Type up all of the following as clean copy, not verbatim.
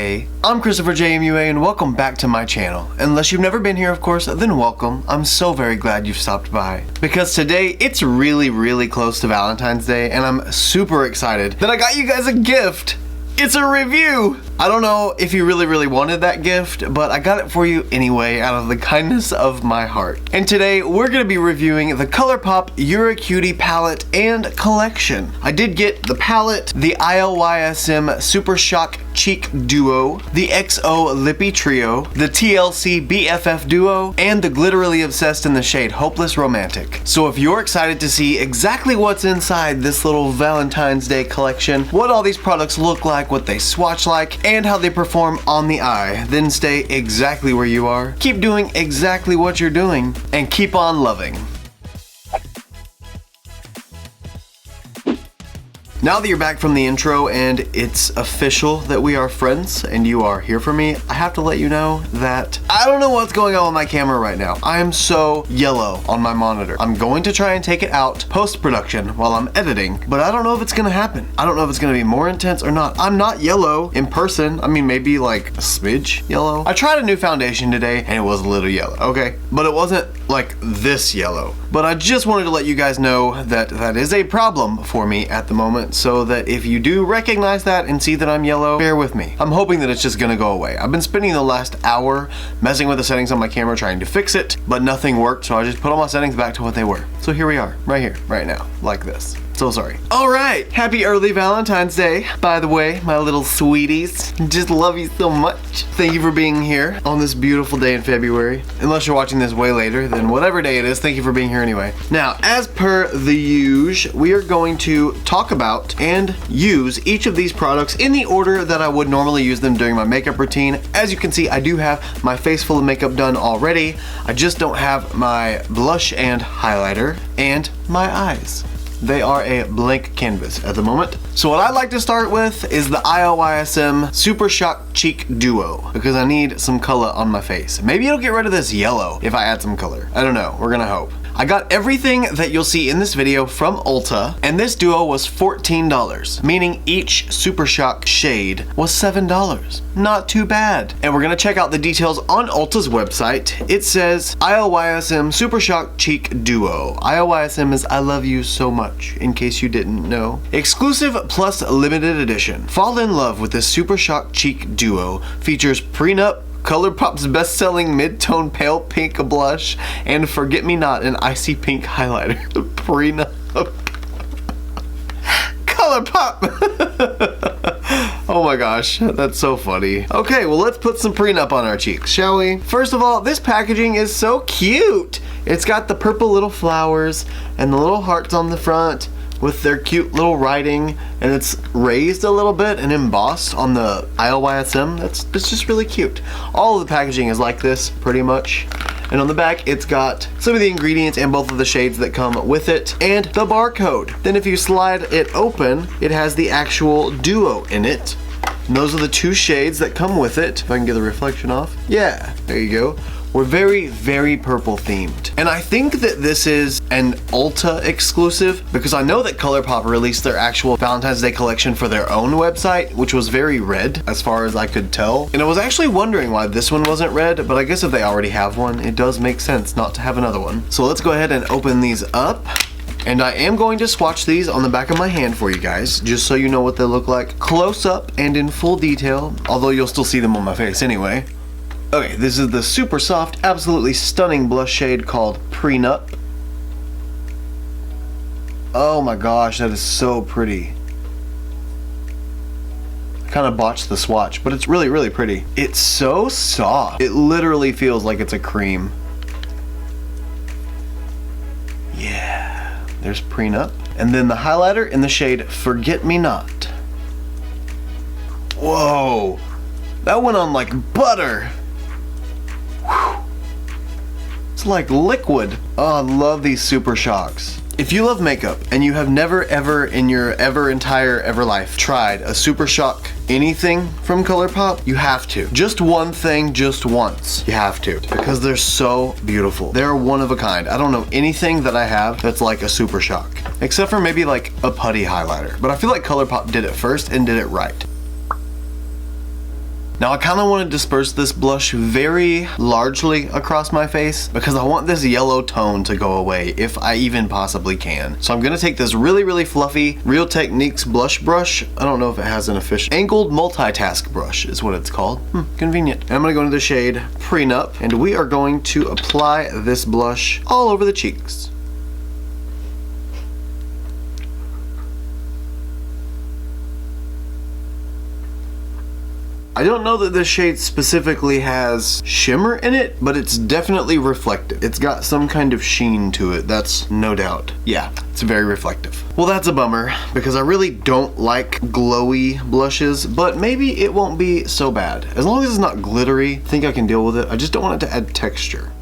Hey, I'm ChristopherJMUA and welcome back to my channel. Unless you've never been here, of course, then welcome. I'm so very glad you've stopped by. Because today, it's really close to Valentine's Day and I'm super excited that I got you guys a gift. It's a review! I don't know if you really wanted that gift, but I got it for you anyway out of the kindness of my heart. And today, we're gonna be reviewing the Colourpop You're a Cutie palette and collection. I did get the palette, the EYESHADOW Super Shock Cheek Duo, the XO Lippy Trio, the TLC BFF Duo, and the Glitterily Obsessed in the shade Hopeless Romantic. So if you're excited to see exactly what's inside this little Valentine's Day collection, what all these products look like, what they swatch like, and how they perform on the eye, then stay exactly where you are, keep doing exactly what you're doing, and keep on loving. Now that you're back from the intro and it's official that we are friends and you are here for me, I have to let you know that I don't know what's going on with my camera right now. I am so yellow on my monitor. I'm going to try and take it out post-production while I'm editing, but I don't know if it's gonna happen. I don't know if it's gonna be more intense or not. I'm not yellow in person. I mean, maybe like a smidge yellow. I tried a new foundation today and it was a little yellow, okay? But it wasn't like this yellow. But I just wanted to let you guys know that that is a problem for me at the moment, so that if you do recognize that and see that I'm yellow, bear with me. I'm hoping that it's just gonna go away. I've been spending the last hour messing with the settings on my camera trying to fix it, but nothing worked, so I just put all my settings back to what they were. So here we are, right here, right now, like this. So sorry. All right, happy early Valentine's Day. By the way, my little sweeties, just love you so much. Thank you for being here on this beautiful day in February. Unless you're watching this way later, then whatever day it is, thank you for being here anyway. Now, as per the usual, we are going to talk about and use each of these products in the order that I would normally use them during my makeup routine. As you can see, I do have my face full of makeup done already. I just don't have my blush and highlighter and my eyes. They are a blank canvas at the moment. So what I'd like to start with is the EYESHADOW Super Shock Cheek Duo, because I need some color on my face. Maybe it'll get rid of this yellow if I add some color. I don't know, we're gonna hope. I got everything that you'll see in this video from Ulta, and this duo was $14, meaning each Super Shock shade was $7. Not too bad. And we're gonna check out the details on Ulta's website. It says, EYESHADOW Super Shock Cheek Duo. EYESHADOW is I love you so much, in case you didn't know. Exclusive plus limited edition. Fall in love with this Super Shock Cheek Duo. Features prenup, Colourpop's best-selling mid-tone pale pink blush, and Forget Me Not an icy pink highlighter. Prenup. Colourpop! Oh my gosh, that's so funny. Okay, well let's put some prenup on our cheeks, shall we? First of all, this packaging is so cute. It's got the purple little flowers and the little hearts on the front with their cute little writing, and it's raised a little bit and embossed on the EYESHADOW. It's just really cute. All of the packaging is like this, pretty much. And on the back, it's got some of the ingredients and both of the shades that come with it, and the barcode. Then if you slide it open, it has the actual duo in it. And those are the two shades that come with it. If I can get the reflection off. Yeah, there you go. We're very purple themed. And I think that this is an Ulta exclusive, because I know that Colourpop released their actual Valentine's Day collection for their own website, which was very red as far as I could tell. And I was actually wondering why this one wasn't red, but I guess if they already have one, it does make sense not to have another one. So let's go ahead and open these up. And I am going to swatch these on the back of my hand for you guys, just so you know what they look like close up and in full detail, although you'll still see them on my face anyway. Okay, this is the super soft, absolutely stunning blush shade called Prenup. Oh my gosh, that is so pretty. I kind of botched the swatch, but it's really pretty. It's so soft. It literally feels like it's a cream. Yeah, there's Prenup. And then the highlighter in the shade Forget Me Not. Whoa, that went on like butter. It's like liquid. Oh, I love these Super Shocks. If you love makeup and you have never ever in your entire life tried a Super Shock anything from Colourpop, you have to. Just one thing, just once. You have to, because they're so beautiful. They're one of a kind. I don't know anything that I have that's like a Super Shock, except for maybe like a putty highlighter. But I feel like Colourpop did it first and did it right. Now I kind of want to disperse this blush very largely across my face because I want this yellow tone to go away if I even possibly can. So I'm going to take this really fluffy Real Techniques blush brush. I don't know if it has an official angled multitask brush is what it's called. Convenient. And I'm going to go into the shade Prenup, and we are going to apply this blush all over the cheeks. I don't know that this shade specifically has shimmer in it, but it's definitely reflective. It's got some kind of sheen to it, that's no doubt. Yeah, it's very reflective. Well, that's a bummer because I really don't like glowy blushes, but maybe it won't be so bad. As long as it's not glittery, I think I can deal with it. I just don't want it to add texture.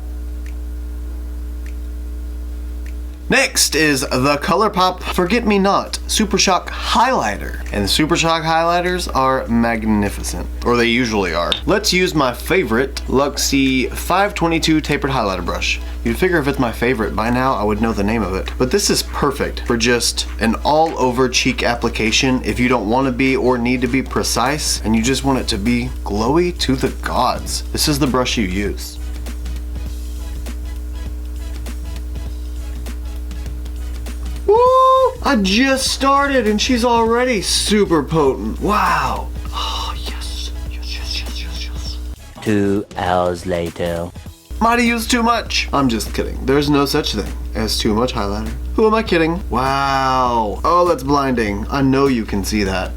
Next is the Colourpop Forget Me Not Super Shock Highlighter. And the Super Shock highlighters are magnificent, or they usually are. Let's use my favorite Luxie 522 tapered highlighter brush. You'd figure if it's my favorite by now I would know the name of it. But this is perfect for just an all over cheek application if you don't want to be or need to be precise and you just want it to be glowy to the gods. This is the brush you use. I just started and she's already super potent. Wow. Oh, yes. Yes. 2 hours later. Might have used too much. I'm just kidding. There's no such thing as too much highlighter. Who am I kidding? Wow. Oh, that's blinding. I know you can see that.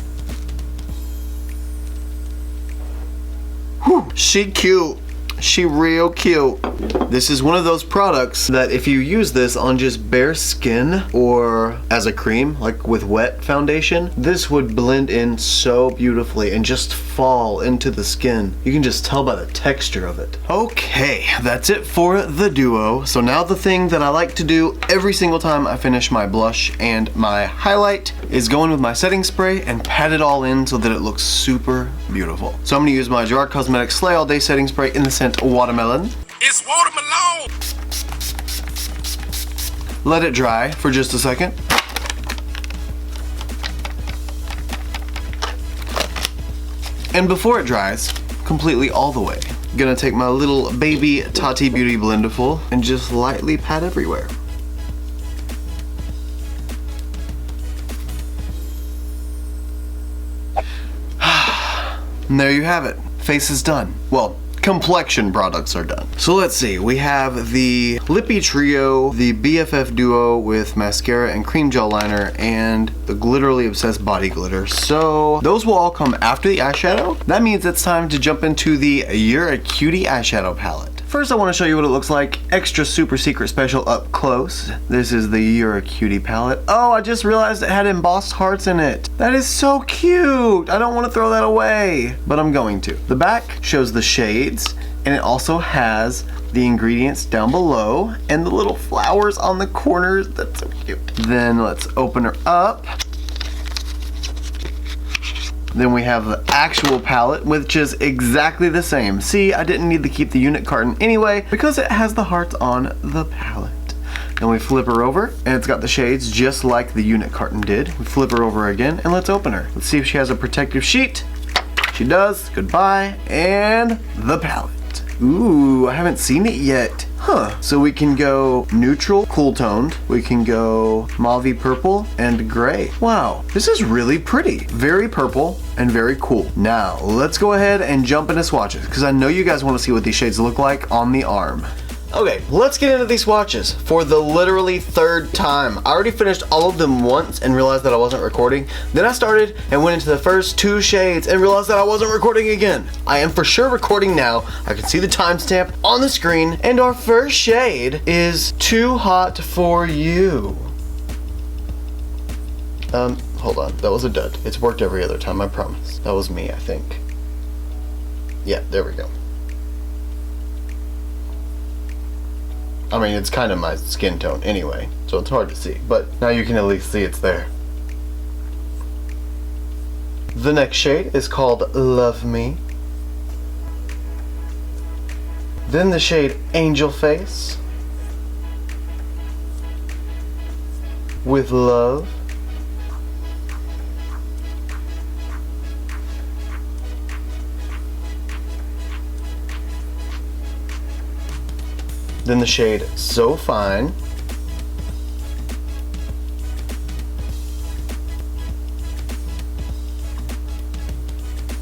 Whew. She cute. She real cute. This is one of those products that if you use this on just bare skin or as a cream, like with wet foundation, this would blend in so beautifully and just fall into the skin. You can just tell by the texture of it. Okay, that's it for the duo. So now the thing that I like to do every single time I finish my blush and my highlight is go in with my setting spray and pat it all in so that it looks super beautiful. So I'm gonna use my Gerard Cosmetics Slay All Day setting spray in the scent Watermelon. It's watermelon! Let it dry for just a second. And before it dries, completely all the way, I'm gonna take my little baby Tati Beauty Blenderful and just lightly pat everywhere. And there you have it. Face is done. Well, complexion products are done. So let's see, we have the Lippy Trio, the BFF Duo with mascara and cream gel liner, and the Glitterly Obsessed Body Glitter. So those will all come after the eyeshadow. That means it's time to jump into the You're a Cutie eyeshadow palette. First I want to show you what it looks like extra super secret special up close. This is the You're a Cutie palette. Oh, I just realized it had embossed hearts in it. That is so cute. I don't want to throw that away, but I'm going to. The back shows the shades, and it also has the ingredients down below and the little flowers on the corners. That's so cute. Then let's open her up. Then we have the actual palette, which is exactly the same. See, I didn't need to keep the unit carton anyway because it has the hearts on the palette. Then we flip her over and it's got the shades just like the unit carton did. We flip her over again and let's open her. Let's see if she has a protective sheet. She does. Goodbye. And the palette. Ooh, I haven't seen it yet. Huh. So we can go neutral, cool toned. We can go mauve purple and gray. Wow, this is really pretty. Very purple and very cool. Now, let's go ahead and jump into swatches because I know you guys want to see what these shades look like on the arm. Okay, let's get into these swatches for the literally third time. I already finished all of them once and realized that I wasn't recording. Then I started and went into the first 2 shades and realized that I wasn't recording again. I am for sure recording now. I can see the timestamp on the screen, and our first shade is Too Hot For You. Hold on, that was a dud. It's worked every other time, I promise. That was me, I think. Yeah, there we go. I mean, it's kind of my skin tone anyway, so it's hard to see, but now you can at least see it's there. The next shade is called Love Me. Then the shade Angel Face with Love. Then the shade So Fine.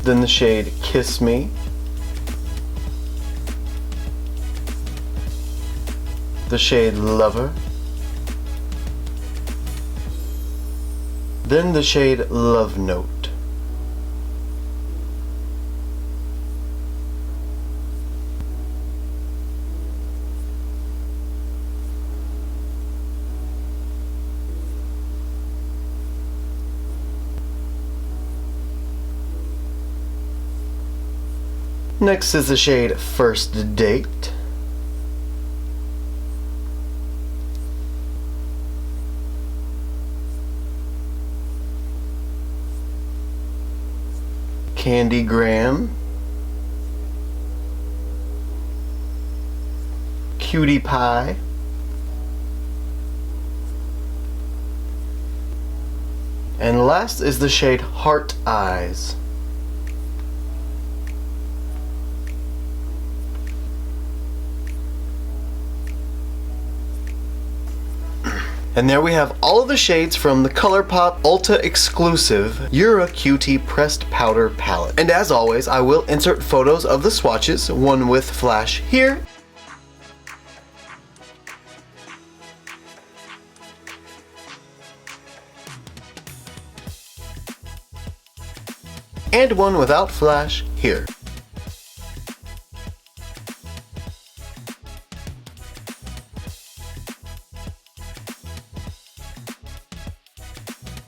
Then the shade Kiss Me. The shade Lover. Then the shade Love Note. Next is the shade First Date. Candy Graham. Cutie Pie. And last is the shade Heart Eyes. And there we have all of the shades from the Colourpop Ulta exclusive You're a Cutie Pressed Powder Palette. And as always, I will insert photos of the swatches, one with flash here, and one without flash here.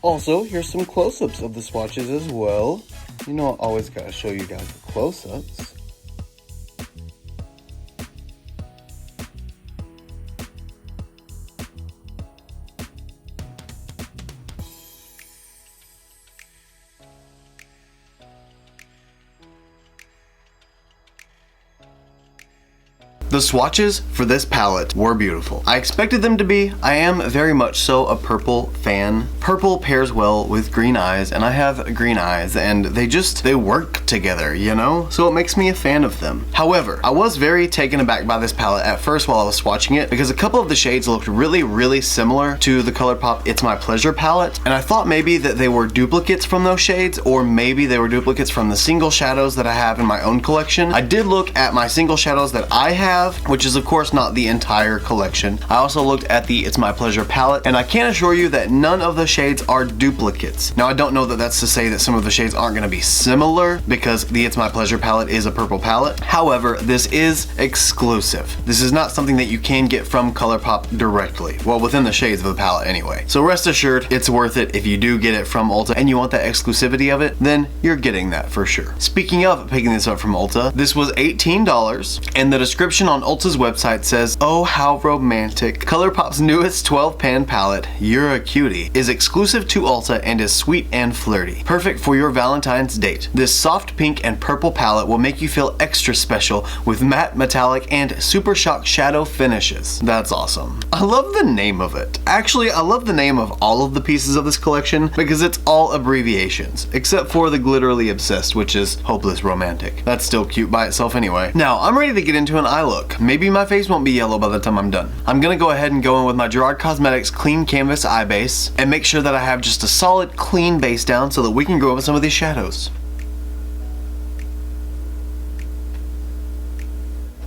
Also, here's some close-ups of the swatches as well. You know, I always gotta show you guys the close-ups. The swatches for this palette were beautiful. I expected them to be. I am very much so a purple fan. Purple pairs well with green eyes, and I have green eyes, and they work together, you know? So it makes me a fan of them. However, I was very taken aback by this palette at first while I was swatching it, because a couple of the shades looked really, really similar to the Colourpop It's My Pleasure palette, and I thought maybe that they were duplicates from those shades, or maybe they were duplicates from the single shadows that I have in my own collection. I did look at my single shadows that I have, which is of course not the entire collection. I also looked at the It's My Pleasure palette, and I can assure you that none of the shades are duplicates. Now I don't know that that's to say that some of the shades aren't going to be similar, because the It's My Pleasure palette is a purple palette. However, this is exclusive. This is not something that you can get from Colourpop directly. Well, within the shades of the palette anyway. So rest assured, it's worth it if you do get it from Ulta and you want that exclusivity of it, then you're getting that for sure. Speaking of picking this up from Ulta, this was $18, and the description on Ulta's website says, "Oh, how romantic. Colourpop's newest 12-pan palette, You're a Cutie, is exclusive to Ulta and is sweet and flirty. Perfect for your Valentine's date. This soft pink and purple palette will make you feel extra special with matte, metallic, and super shock shadow finishes." That's awesome. I love the name of it. Actually, I love the name of all of the pieces of this collection because it's all abbreviations, except for the Glitterly Obsessed, which is Hopeless Romantic. That's still cute by itself anyway. Now, I'm ready to get into an eye look. Maybe my face won't be yellow by the time I'm done. I'm gonna go ahead and go in with my Gerard Cosmetics Clean Canvas Eye Base and make sure that I have just a solid, clean base down so that we can go over some of these shadows.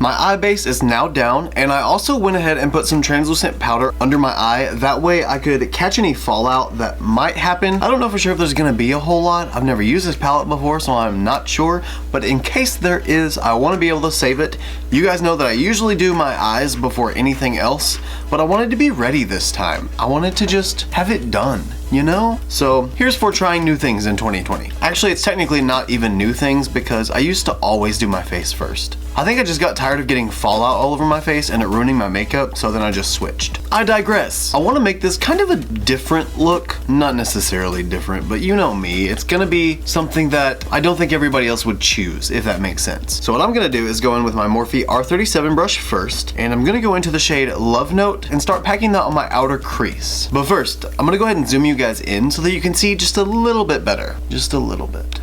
My eye base is now down, and I also went ahead and put some translucent powder under my eye. That way I could catch any fallout that might happen. I don't know for sure if there's gonna be a whole lot. I've never used this palette before, so I'm not sure. But in case there is, I wanna be able to save it. You guys know that I usually do my eyes before anything else, but I wanted to be ready this time. I wanted to just have it done, you know? So here's for trying new things in 2020. Actually, it's technically not even new things because I used to always do my face first. I think I just got tired of getting fallout all over my face and it ruining my makeup, so then I just switched. I digress. I want to make this kind of a different look. Not necessarily different, but you know me. It's gonna be something that I don't think everybody else would choose, if that makes sense. So what I'm gonna do is go in with my Morphe R37 brush first, and I'm gonna go into the shade Love Note and start packing that on my outer crease. But first, I'm gonna go ahead and zoom you guys in so that you can see just a little bit better. Just a little bit.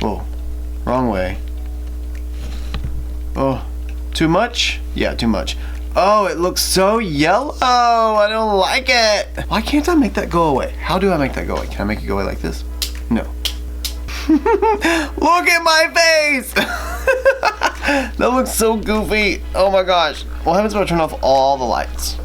Whoa, wrong way. Oh, Too much? Yeah, too much. Oh, it looks so yellow. I don't like it. Why can't I make that go away? How do I make that go away? Can I make it go away like this? No. Look at my face. That looks so goofy. Oh my gosh. What happens if I turn off all the lights?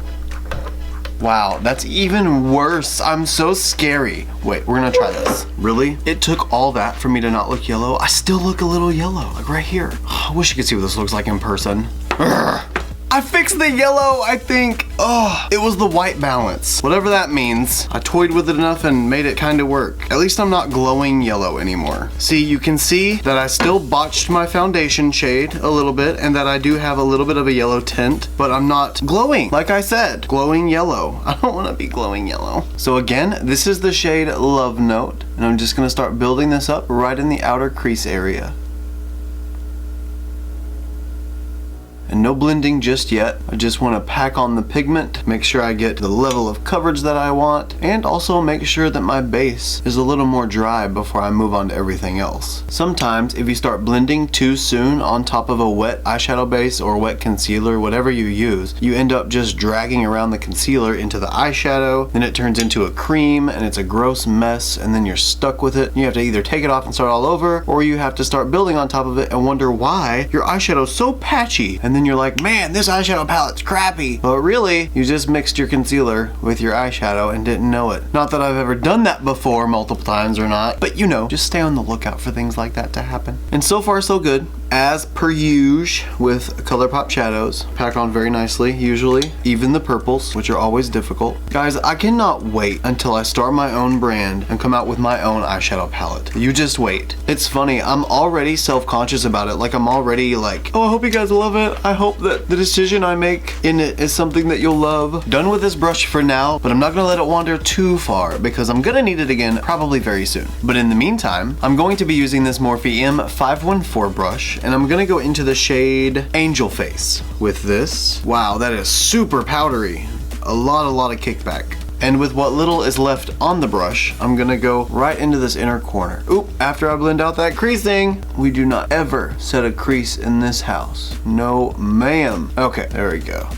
Wow, that's even worse. I'm so scary. Wait, we're gonna try this. Really? It took all that for me to not look yellow? I still look a little yellow, like right here. I wish you could see what this looks like in person. Urgh. I fixed the yellow, I think. Oh, it was the white balance. Whatever that means. I toyed with it enough and made it kind of work. At least I'm not glowing yellow anymore. See, you can see that I still botched my foundation shade a little bit and that I do have a little bit of a yellow tint, but I'm not glowing. Like I said, glowing yellow. I don't want to be glowing yellow. So again, this is the shade Love Note, and I'm just gonna start building this up right in the outer crease area. And no blending just yet. I just want to pack on the pigment, make sure I get the level of coverage that I want, and also make sure that my base is a little more dry before I move on to everything else. Sometimes if you start blending too soon on top of a wet eyeshadow base or wet concealer, whatever you use, you end up just dragging around the concealer into the eyeshadow, then it turns into a cream and it's a gross mess, and then you're stuck with it. You have to either take it off and start all over, or you have to start building on top of it and wonder why your eyeshadow's so patchy, and then you're like, man, this eyeshadow palette's crappy. But really, you just mixed your concealer with your eyeshadow and didn't know it. Not that I've ever done that before multiple times or not, but you know, just stay on the lookout for things like that to happen. And so far, so good. As per usual with Colourpop shadows, pack on very nicely, usually, even the purples, which are always difficult. Guys, I cannot wait until I start my own brand and come out with my own eyeshadow palette. You just wait. It's funny, I'm already self-conscious about it. Like, I'm already like, oh, I hope you guys love it. I hope that the decision I make in it is something that you'll love. Done with this brush for now, but I'm not gonna let it wander too far because I'm gonna need it again probably very soon. But in the meantime, I'm going to be using this Morphe M514 brush, and I'm gonna go into the shade Angel Face with this. Wow, that is super powdery. A lot of kickback. And with what little is left on the brush, I'm gonna go right into this inner corner. Oop, after I blend out that creasing. We do not ever set a crease in this house. No, ma'am. Okay, there we go.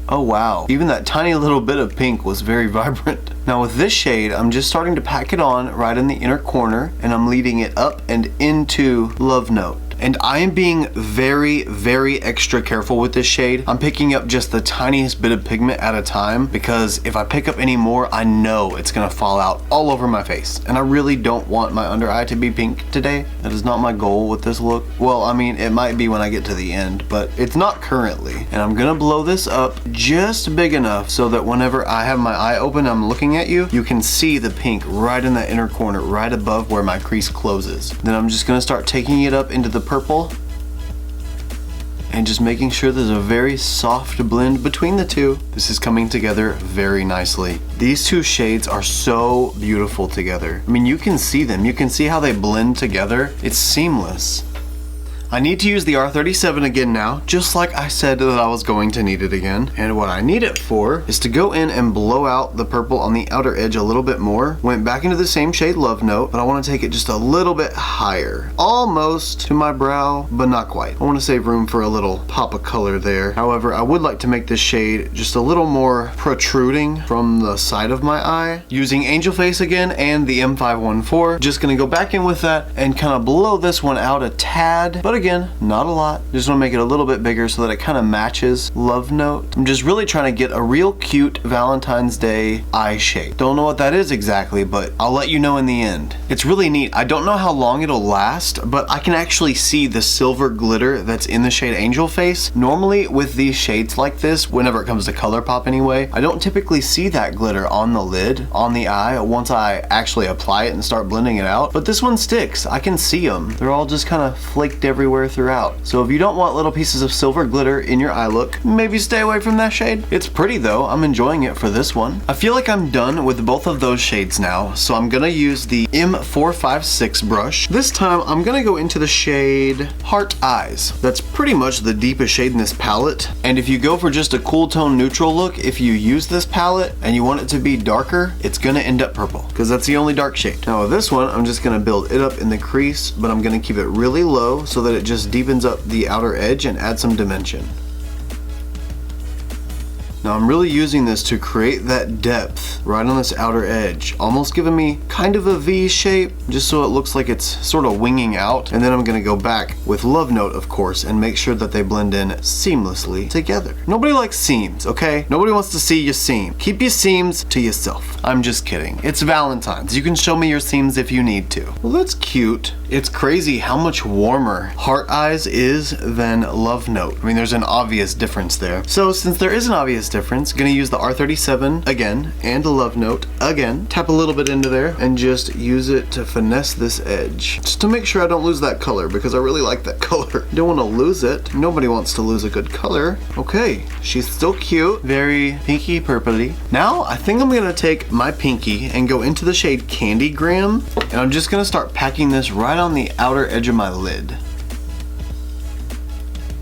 Oh wow, even that tiny little bit of pink was very vibrant. Now with this shade, I'm just starting to pack it on right in the inner corner, and I'm leading it up and into Love Note. And I am being very extra careful with this shade. I'm picking up just the tiniest bit of pigment at a time, because if I pick up any more, I know it's gonna fall out all over my face. And I really don't want my under eye to be pink today. That is not my goal with this look. Well, I mean, it might be when I get to the end, but it's not currently. And I'm gonna blow this up just big enough so that whenever I have my eye open, I'm looking at you, you can see the pink right in that inner corner, right above where my crease closes. Then I'm just gonna start taking it up into the purple and just making sure there's a very soft blend between the two. This is coming together very nicely. These two shades are so beautiful together. I mean, you can see them. You can see how they blend together. It's seamless. I need to use the R37 again now, just like I said that I was going to need it again. And what I need it for is to go in and blow out the purple on the outer edge a little bit more. Went back into the same shade Love Note, but I want to take it just a little bit higher. Almost to my brow, but not quite. I want to save room for a little pop of color there. However, I would like to make this shade just a little more protruding from the side of my eye. Using Angel Face again and the M514. Just going to go back in with that and kind of blow this one out a tad. But again, not a lot. Just want to make it a little bit bigger so that it kind of matches Love Note. I'm just really trying to get a real cute Valentine's Day eye shape. Don't know what that is exactly, but I'll let you know in the end. It's really neat. I don't know how long it'll last, but I can actually see the silver glitter that's in the shade Angel Face. Normally with these shades like this, whenever it comes to Colourpop anyway, I don't typically see that glitter on the lid, on the eye, once I actually apply it and start blending it out. But this one sticks. I can see them. They're all just kind of flaked everywhere everywhere throughout. So if you don't want little pieces of silver glitter in your eye look, maybe stay away from that shade. It's pretty though, I'm enjoying it for this one. I feel like I'm done with both of those shades now, so I'm gonna use the M456 brush. This time I'm gonna go into the shade Heart Eyes. That's pretty much the deepest shade in this palette, and if you go for just a cool tone neutral look, if you use this palette and you want it to be darker, it's gonna end up purple, because that's the only dark shade. Now with this one, I'm just gonna build it up in the crease, but I'm gonna keep it really low so that it just deepens up the outer edge and add some dimension. Now I'm really using this to create that depth right on this outer edge, almost giving me kind of a V shape, just so it looks like it's sort of winging out. And then I'm gonna go back with Love Note, of course, and make sure that they blend in seamlessly together. Nobody likes seams, okay? Nobody wants to see your seam. Keep your seams to yourself. I'm just kidding. It's Valentine's. You can show me your seams if you need to. Well, that's cute. It's crazy how much warmer Heart Eyes is than Love Note. I mean, there's an obvious difference there. So since there is an obvious difference, gonna use the R37 again and a Love Note again. Tap a little bit into there and just use it to finesse this edge. Just to make sure I don't lose that color, because I really like that color. Don't want to lose it. Nobody wants to lose a good color. Okay, she's still cute. Very pinky purpley. Now I think I'm gonna take my pinky and go into the shade Candy Graham, and I'm just gonna start packing this right on the outer edge of my lid.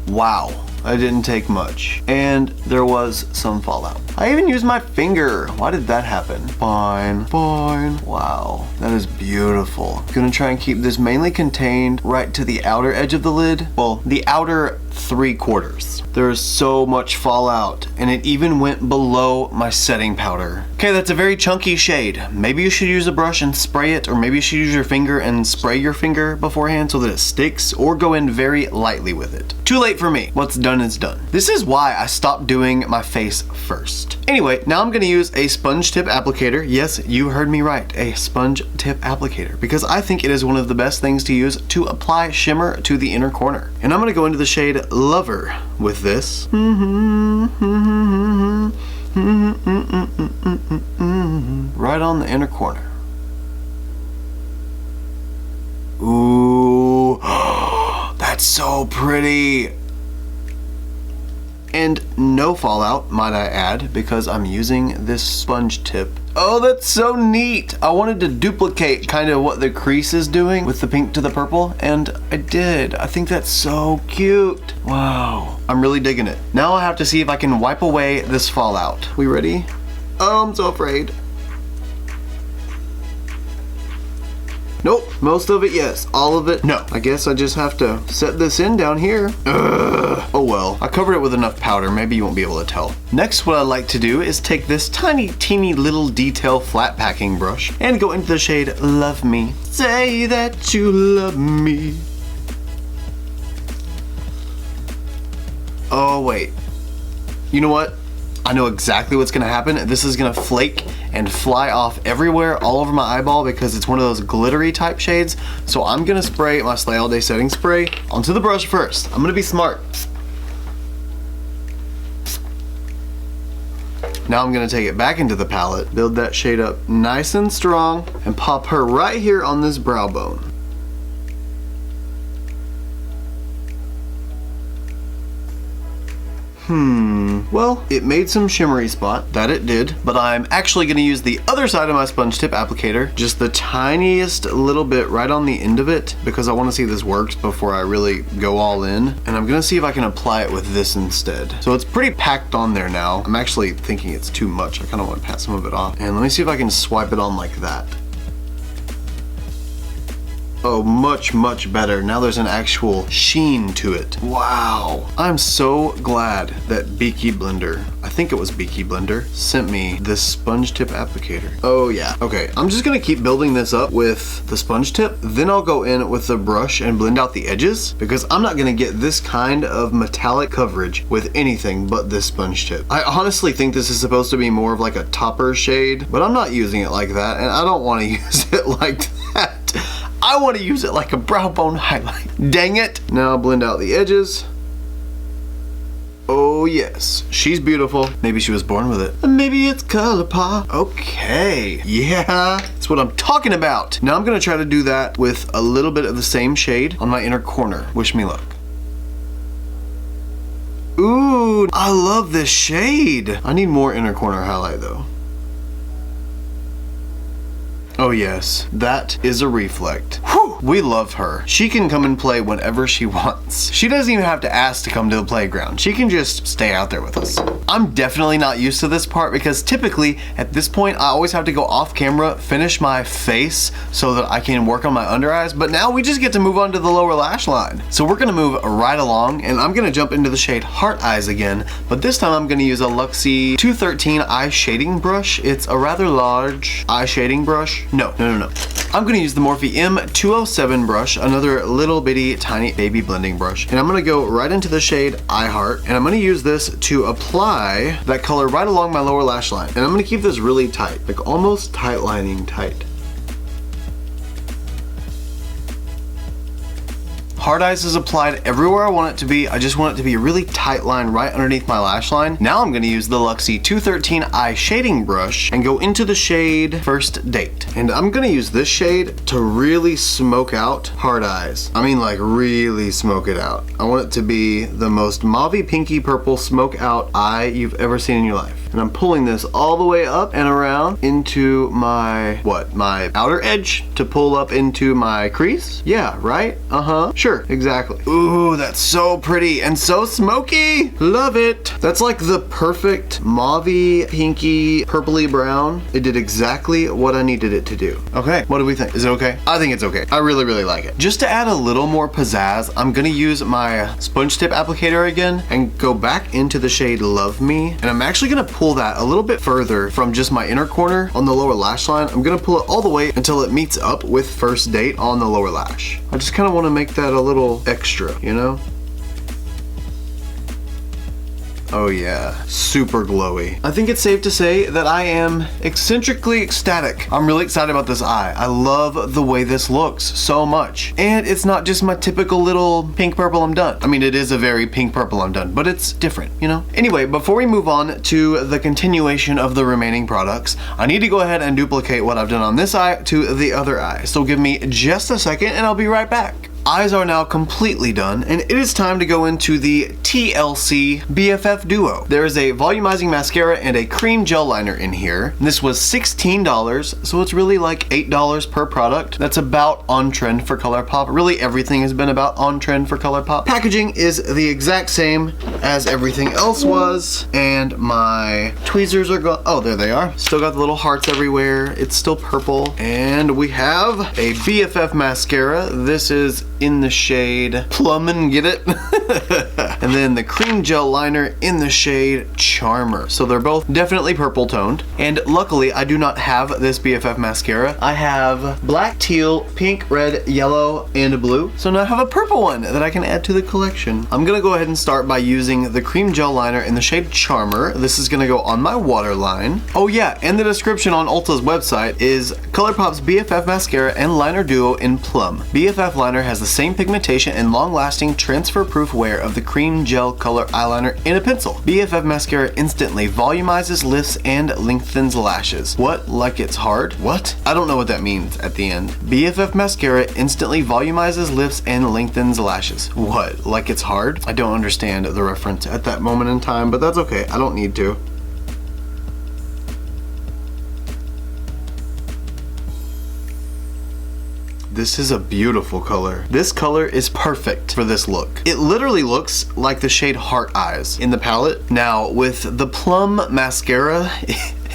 Wow. I didn't take much, and there was some fallout. I even used my finger. Why did that happen? Fine. Wow, that is beautiful. Gonna try and keep this mainly contained right to the outer edge of the lid. Well, the outer 3/4. There is so much fallout, and it even went below my setting powder. Okay, that's a very chunky shade. Maybe you should use a brush and spray it, or maybe you should use your finger and spray your finger beforehand so that it sticks, or go in very lightly with it. Too late for me. What's done is done. This is why I stopped doing my face first. Anyway, now I'm gonna use a sponge tip applicator. Yes, you heard me right, a sponge tip applicator, because I think it is one of the best things to use to apply shimmer to the inner corner. And I'm gonna go into the shade Lover with this. Right on the inner corner. Ooh, that's so pretty. And no fallout, might I add, because I'm using this sponge tip. Oh, that's so neat. I wanted to duplicate kind of what the crease is doing with the pink to the purple, and I did. I think that's so cute. Wow, I'm really digging it. Now I have to see if I can wipe away this fallout. We ready? Oh, I'm so afraid. Nope, most of it yes, all of it no. I guess I just have to set this in down here. Ugh. Oh well, I covered it with enough powder, maybe you won't be able to tell. Next, what I like to do is take this tiny, teeny little detail flat packing brush and go into the shade Love Me. Say that you love me. Oh wait, you know what? I know exactly what's gonna happen. This is gonna flake and fly off everywhere, all over my eyeball, because it's one of those glittery type shades. So I'm gonna spray my Slay All Day setting spray onto the brush first. I'm gonna be smart. Now I'm gonna take it back into the palette, build that shade up nice and strong, and pop her right here on this brow bone. Well, it made some shimmery spot, that it did, but I'm actually gonna use the other side of my sponge tip applicator, just the tiniest little bit right on the end of it, because I wanna see this works before I really go all in. And I'm gonna see if I can apply it with this instead. So it's pretty packed on there now. I'm actually thinking it's too much. I kinda wanna pat some of it off. And let me see if I can swipe it on like that. Oh, much, much better. Now there's an actual sheen to it. Wow. I'm so glad that Beaky Blender, I think it was Beaky Blender, sent me this sponge tip applicator. Oh yeah. Okay, I'm just gonna keep building this up with the sponge tip. Then I'll go in with the brush and blend out the edges, because I'm not gonna get this kind of metallic coverage with anything but this sponge tip. I honestly think this is supposed to be more of like a topper shade, but I'm not using it like that, and I don't wanna use it like that. I want to use it like a brow bone highlight. Dang it. Now I'll blend out the edges. Oh Oh yes, she's beautiful. Maybe she was born with it. Maybe it's Colourpop. Okay, yeah, that's what I'm talking about. Now I'm gonna try to do that with a little bit of the same shade on my inner corner. Wish me luck. Ooh, I love this shade. I need more inner corner highlight though. Oh yes, that is a reflect. Whew, we love her. She can come and play whenever she wants. She doesn't even have to ask to come to the playground. She can just stay out there with us. I'm definitely not used to this part because typically at this point I always have to go off camera, finish my face so that I can work on my under eyes, but now we just get to move on to the lower lash line. So we're gonna move right along and I'm gonna jump into the shade Heart Eyes again, but this time I'm gonna use a Luxie 213 eye shading brush. It's a rather large eye shading brush. No. I'm gonna use the Morphe M207 brush, another little bitty tiny baby blending brush. And I'm gonna go right into the shade I Heart, and I'm gonna use this to apply that color right along my lower lash line. And I'm gonna keep this really tight, like almost tight lining tight. Heart Eyes is applied everywhere I want it to be. I just want it to be a really tight line right underneath my lash line. Now I'm gonna use the Luxie 213 eye shading brush and go into the shade First Date. And I'm gonna use this shade to really smoke out Heart Eyes. I mean like really smoke it out. I want it to be the most mauvey pinky purple smoke out eye you've ever seen in your life. And I'm pulling this all the way up and around into my, my outer edge to pull up into my crease? Yeah, right? Uh-huh, sure, exactly. Ooh, that's so pretty and so smoky. Love it. That's like the perfect mauvey, pinky, purpley brown. It did exactly what I needed it to do. Okay, what do we think? Is it okay? I think it's okay. I really, really like it. Just to add a little more pizzazz, I'm gonna use my sponge tip applicator again and go back into the shade Love Me. And I'm actually gonna pull that a little bit further from just my inner corner on the lower lash line. I'm gonna pull it all the way until it meets up with First Date on the lower lash. I just kind of want to make that a little extra, you know? Oh yeah, super glowy. I think it's safe to say that I am eccentrically ecstatic. I'm really excited about this eye. I love the way this looks so much. And it's not just my typical little pink purple I'm done. I mean, it is a very pink purple I'm done, but it's different, you know? Anyway, before we move on to the continuation of the remaining products, I need to go ahead and duplicate what I've done on this eye to the other eye. So give me just a second and I'll be right back. Eyes are now completely done, and it is time to go into the TLC BFF Duo. There is a volumizing mascara and a cream gel liner in here. This was $16, so it's really like $8 per product. That's about on trend for Colourpop. Really, everything has been about on trend for Colourpop. Packaging is the exact same as everything else was, and my tweezers are gone. Oh, there they are. Still got the little hearts everywhere. It's still purple, and we have a BFF mascara. This is in the shade Plum and Get It. And then the cream gel liner in the shade Charmer. So they're both definitely purple toned. And luckily I do not have this BFF mascara. I have black, teal, pink, red, yellow, and blue. So now I have a purple one that I can add to the collection. I'm gonna go ahead and start by using the cream gel liner in the shade Charmer. This is gonna go on my waterline. Oh yeah, and the description on Ulta's website is Colourpop's BFF mascara and liner duo in Plum. BFF liner has the same pigmentation and long-lasting transfer-proof wear of the cream gel color eyeliner in a pencil. BFF mascara instantly volumizes, lifts, and lengthens lashes. What? Like it's hard? What? I don't know what that means at the end. BFF mascara instantly volumizes, lifts, and lengthens lashes. What? Like it's hard? I don't understand the reference at that moment in time, but that's okay. I don't need to. This is a beautiful color. This color is perfect for this look. It literally looks like the shade Heart Eyes in the palette. Now with the Plum mascara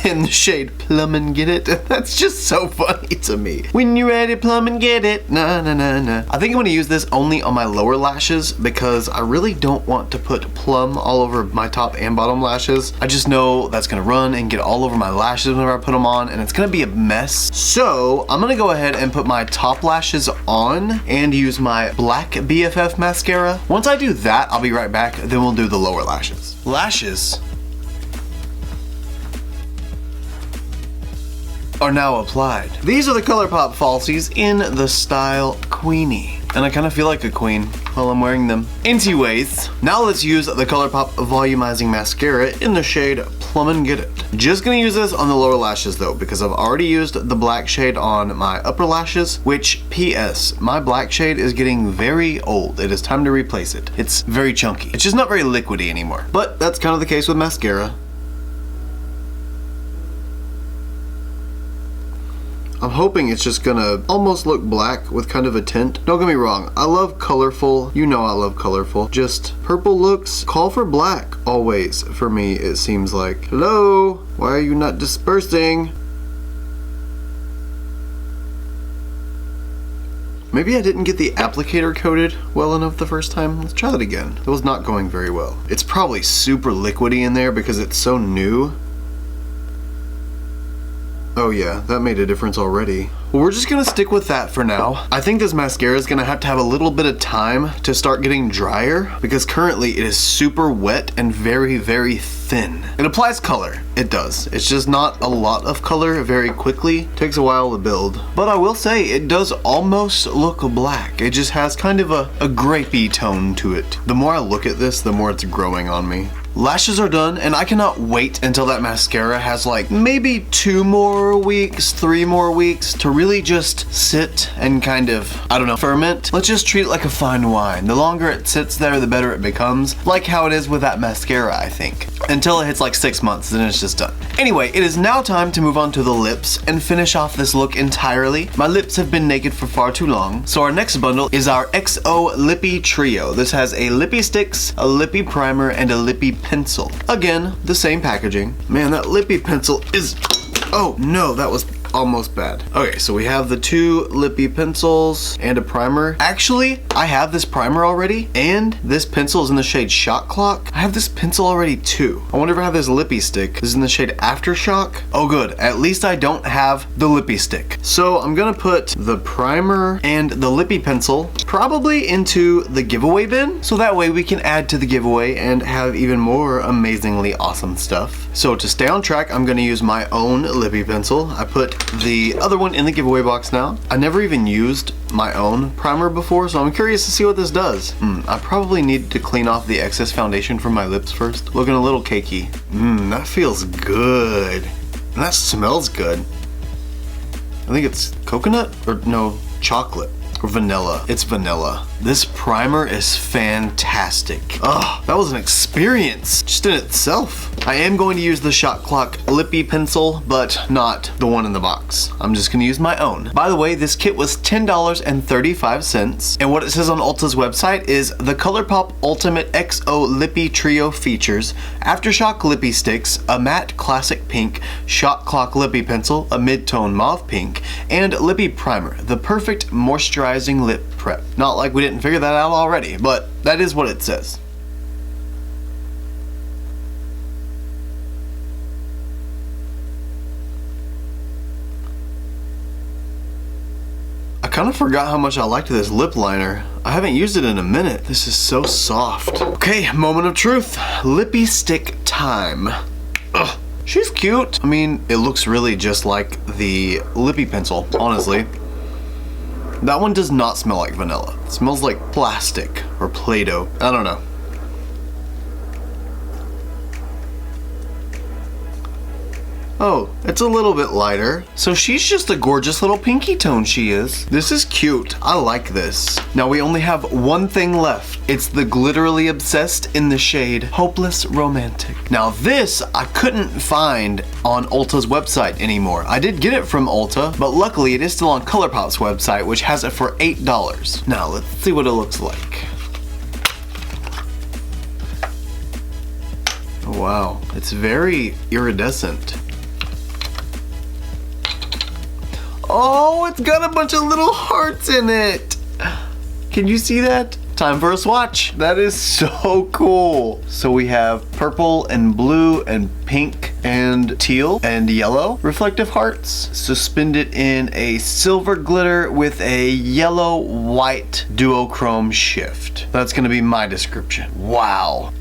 in the shade Plum and Get It, that's just so funny to me. When you're ready, plum and get it, na na na na. I think I'm gonna use this only on my lower lashes because I really don't want to put plum all over my top and bottom lashes. I just know that's gonna run and get all over my lashes whenever I put them on, and it's gonna be a mess. So I'm gonna go ahead and put my top lashes on and use my black BFF mascara. Once I do that, I'll be right back, then we'll do the lower lashes. Lashes are now applied. These are the Colourpop falsies in the style Queenie. and I kind of feel like a queen while I'm wearing them. Anyways, now let's use the Colourpop Volumizing Mascara in the shade Plum and Get It. Just gonna use this on the lower lashes though, because I've already used the black shade on my upper lashes, which PS, my black shade is getting very old. It is time to replace it. It's very chunky. It's just not very liquidy anymore. But that's kind of the case with mascara. I'm hoping it's just gonna almost look black with kind of a tint. Don't get me wrong, I love colorful. You know I love colorful. Just purple looks call for black always for me, it seems like. Hello? Why are you not dispersing? Maybe I didn't get the applicator coated well enough the first time. Let's try that again. It was not going very well. It's probably super liquidy in there because it's so new. Oh yeah, that made a difference already. Well, we're just gonna stick with that for now. I think this mascara is gonna have a little bit of time to start getting drier because currently it is super wet and very, very thin. It applies color, it does. It's just not a lot of color very quickly. Takes a while to build. But I will say it does almost look black. It just has kind of a grapey tone to it. The more I look at this, the more it's growing on me. Lashes are done, and I cannot wait until that mascara has like maybe 2 more weeks, 3 more weeks to really just sit and kind of, I don't know, ferment. Let's just treat it like a fine wine. The longer it sits there, the better it becomes. Like how it is with that mascara, I think. Until it hits like 6 months, then it's just done. Anyway, it is now time to move on to the lips and finish off this look entirely. My lips have been naked for far too long, so our next bundle is our XO Lippy Trio. This has a lippy sticks, a lippy primer, and a lippy pencil. Again, the same packaging. Man, that lippy pencil is... Oh no, that was almost bad. Okay, so we have the 2 lippy pencils and a primer. Actually, I have this primer already, and this pencil is in the shade Shot Clock. I have this pencil already too. I wonder if I have this lippy stick. This is in the shade Aftershock. Oh good, at least I don't have the lippy stick. So I'm gonna put the primer and the lippy pencil probably into the giveaway bin, so that way we can add to the giveaway and have even more amazingly awesome stuff. So to stay on track, I'm gonna use my own lippy pencil. I put the other one in the giveaway box now. I never even used my own primer before, so I'm curious to see what this does. I probably need to clean off the excess foundation from my lips first. Looking a little cakey. That feels good. And that smells good. I think it's coconut, or no, chocolate. Or vanilla. It's vanilla. This primer is fantastic. Ugh, that was an experience just in itself. I am going to use the Shot Clock lippy pencil, but not the one in the box. I'm just gonna use my own. By the way, this kit was $10.35, and what it says on Ulta's website is the Colourpop Ultimate XO Lippy Trio features Aftershock lippy sticks, a matte classic pink, Shot Clock lippy pencil, a mid-tone mauve pink, and lippy primer, the perfect moisturizing lip prep. Not like we didn't figure that out already, but that is what it says. I kind of forgot how much I liked this lip liner. I haven't used it in a minute. This is so soft. Okay, moment of truth. Lippy stick time. Ugh, she's cute. I mean, it looks really just like the lippy pencil, honestly. That one does not smell like vanilla. It smells like plastic or Play-Doh. I don't know. Oh, it's a little bit lighter. So she's just a gorgeous little pinky tone, she is. This is cute. I like this. Now we only have one thing left. It's the Glitterily Obsessed in the shade Hopeless Romantic. Now this I couldn't find on Ulta's website anymore. I did get it from Ulta, but luckily it is still on Colourpop's website, which has it for $8. Now let's see what it looks like. Oh, wow, it's very iridescent. Oh, it's got a bunch of little hearts in it. Can you see that? Time for a swatch. That is so cool. So we have purple and blue and pink and teal and yellow reflective hearts suspended in a silver glitter with a yellow white duochrome shift. That's gonna be my description. Wow.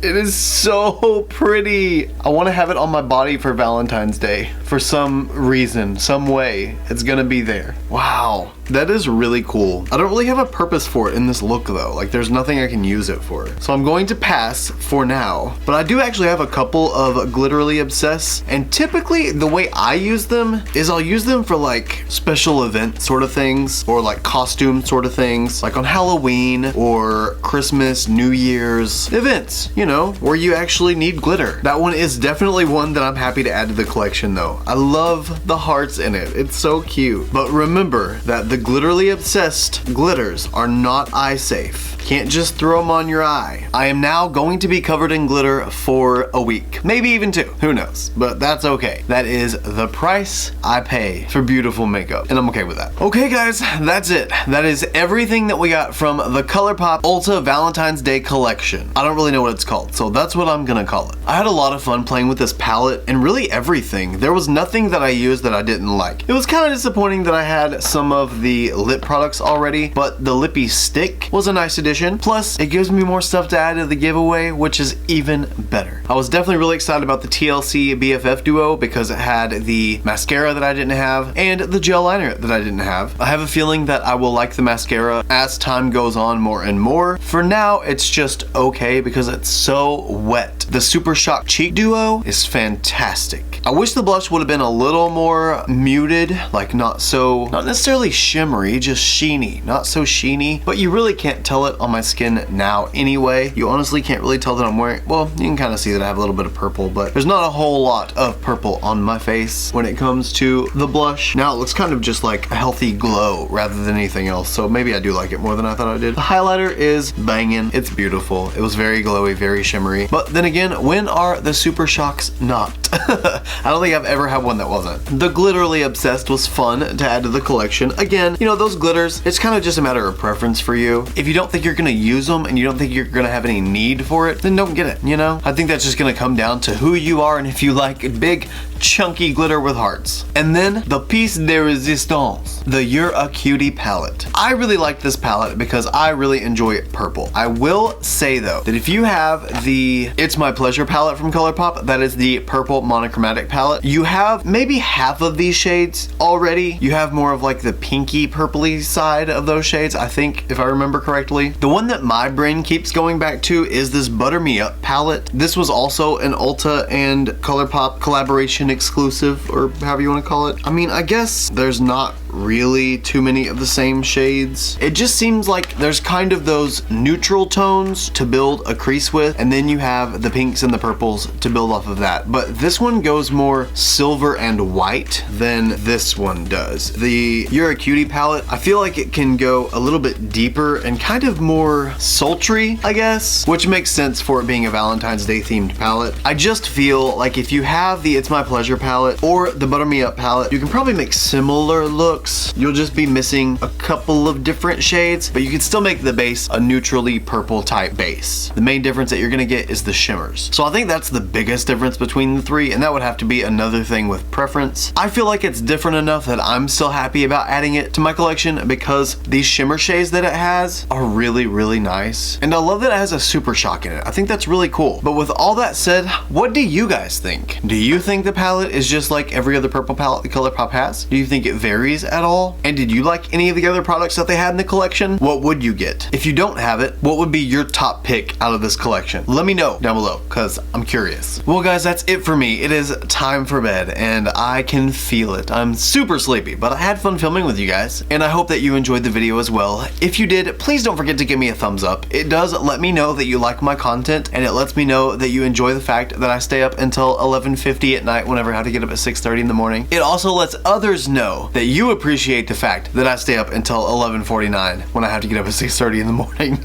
It is so pretty. I want to have it on my body for Valentine's Day. For some reason, some way, it's gonna be there. Wow, that is really cool. I don't really have a purpose for it in this look though. Like there's nothing I can use it for. So I'm going to pass for now. But I do actually have a couple of Glitterly Obsessed, and typically the way I use them is I'll use them for like special event sort of things, or like costume sort of things, like on Halloween or Christmas, New Year's events, you know, where you actually need glitter. That one is definitely one that I'm happy to add to the collection though. I love the hearts in it. It's so cute. But remember that the Glitterly Obsessed glitters are not eye safe. Can't just throw them on your eye. I am now going to be covered in glitter for a week, maybe even 2, who knows, but that's okay. That is the price I pay for beautiful makeup, and I'm okay with that. Okay guys, that's it. That is everything that we got from the Colourpop Ulta Valentine's Day collection. I don't really know what it's called, so that's what I'm gonna call it. I had a lot of fun playing with this palette and really everything. There was nothing that I used that I didn't like. It was kind of disappointing that I had some of the lip products already, but the lippy stick was a nice addition. Plus, it gives me more stuff to add to the giveaway, which is even better. I was definitely really excited about the TLC BFF duo because it had the mascara that I didn't have and the gel liner that I didn't have. I have a feeling that I will like the mascara as time goes on more and more. For now, it's just okay because it's so wet. The Super Shock Cheek duo is fantastic. I wish the blush would have been a little more muted, like not necessarily shimmery, just sheeny, not so sheeny, but you really can't tell it on my skin now anyway. You honestly can't really tell that I'm wearing, well, you can kind of see that I have a little bit of purple, but there's not a whole lot of purple on my face when it comes to the blush. Now it looks kind of just like a healthy glow rather than anything else, so maybe I do like it more than I thought I did. The highlighter is banging. It's beautiful. It was very glowy, very shimmery, but then again, when are the Super Shocks not? I don't think I've ever had one that wasn't. The Glitterly Obsessed was fun to add to the collection. Again, you know, those glitters, it's kind of just a matter of preference for you. If you don't think you're gonna use them and you don't think you're gonna have any need for it, then don't get it, you know? I think that's just gonna come down to who you are and if you like big, chunky glitter with hearts. And then the piece de resistance, the You're a Cutie palette. I really like this palette because I really enjoy purple. I will say though, that if you have the It's My Pleasure palette from Colourpop, that is the purple monochromatic palette, you have maybe half of these shades already. You have more of like the pinky purpley side of those shades, I think, if I remember correctly. The one that my brain keeps going back to is this Butter Me Up palette. This was also an Ulta and Colourpop collaboration exclusive, or however you want to call it. I mean, I guess there's not really too many of the same shades. It just seems like there's kind of those neutral tones to build a crease with, and then you have the pinks and the purples to build off of that. But this one goes more silver and white than this one does. The You're a Cutie palette, I feel like it can go a little bit deeper and kind of more sultry, I guess, which makes sense for it being a Valentine's Day themed palette. I just feel like if you have the It's My Pleasure palette or the Butter Me Up palette, you can probably make similar looks. You'll just be missing a couple of different shades, but you can still make the base a neutrally purple type base. The main difference that you're gonna get is the shimmers. So I think that's the biggest difference between the three, and that would have to be another thing with preference. I feel like it's different enough that I'm still happy about adding it to my collection because these shimmer shades that it has are really, really nice. And I love that it has a Super Shock in it. I think that's really cool. But with all that said, what do you guys think? Do you think the palette is just like every other purple palette the Colourpop has? Do you think it varies at all? And did you like any of the other products that they had in the collection? What would you get? If you don't have it, what would be your top pick out of this collection? Let me know down below because I'm curious. Well guys, that's it for me. It is time for bed and I can feel it. I'm super sleepy, but I had fun filming with you guys and I hope that you enjoyed the video as well. If you did, please don't forget to give me a thumbs up. It does let me know that you like my content and it lets me know that you enjoy the fact that I stay up until 11:50 at night whenever I have to get up at 6:30 in the morning. It also lets others know that you appreciate the fact that I stay up until 11:49 when I have to get up at 6:30 in the morning.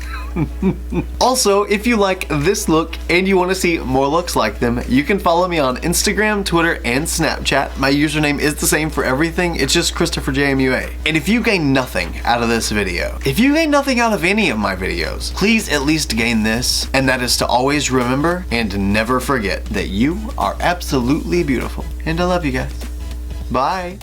Also, if you like this look and you want to see more looks like them, you can follow me on Instagram, Twitter, and Snapchat. My username is the same for everything. It's just ChristopherJMUA. And if you gain nothing out of this video, if you gain nothing out of any of my videos, please at least gain this, and that is to always remember and never forget that you are absolutely beautiful. And I love you guys. Bye.